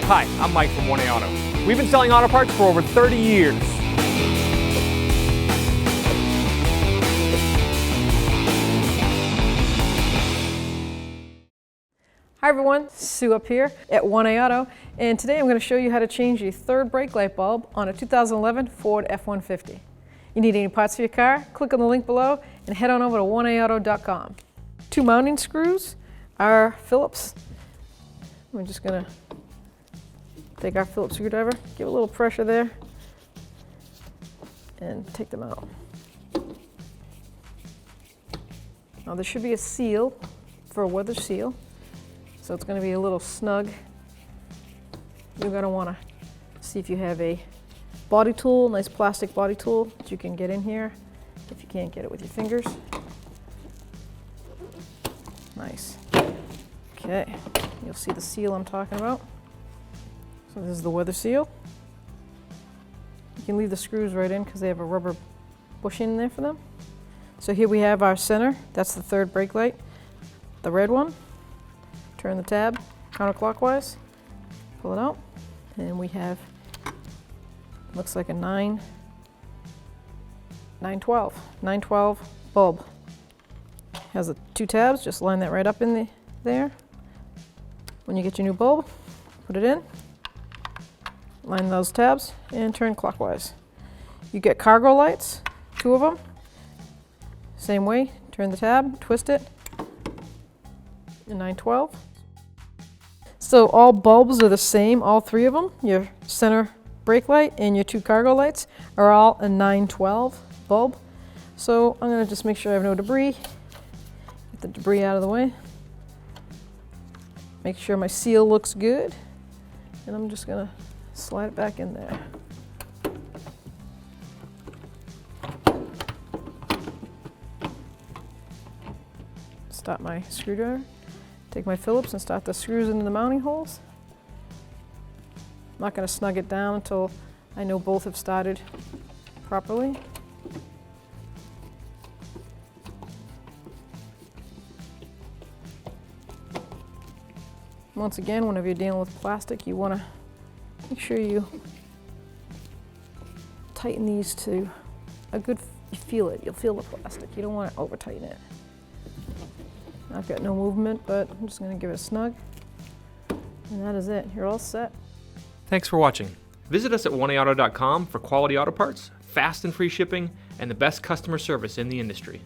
Hi, I'm Mike from 1A Auto. We've been selling auto parts for over 30 years. Hi everyone, Sue up here at 1A Auto, and today I'm going to show you how to change the third brake light bulb on a 2011 Ford F-150. You need any parts for your car? Click on the link below and head on over to 1aauto.com. Two mounting screws are Phillips. I'm just going to take our Phillips screwdriver, give a little pressure there, and take them out. Now there should be a seal for a weather seal. So it's going to be a little snug. You're going to want to see if you have a body tool, nice plastic body tool that you can get in here if you can't get it with your fingers. Nice. Okay, you'll see the seal I'm talking about. So this is the weather seal. You can leave the screws right in because they have a rubber bushing in there for them. So here we have our center. That's the third brake light, the red one. Turn the tab counterclockwise, pull it out, and we have, looks like a 912 bulb. Has the two tabs, just line that right up in there. When you get your new bulb, put it in, line those tabs, and turn clockwise. You get cargo lights, two of them. Same way, turn the tab, twist it, and 912. So all bulbs are the same, all three of them. Your center brake light and your two cargo lights are all a 912 bulb. So I'm going to just make sure I have no debris. Get the debris out of the way. Make sure my seal looks good. And I'm just going to slide it back in there. Stop my screwdriver. Take my Phillips and start the screws into the mounting holes. I'm not going to snug it down until I know both have started properly. Once again, whenever you're dealing with plastic, you want to make sure you tighten these to a good, you feel it, you'll feel the plastic. You don't want to over tighten it. I've got no movement, but I'm just going to give it a snug. And that is it. You're all set. Thanks for watching. Visit us at 1aauto.com for quality auto parts, fast and free shipping, and the best customer service in the industry.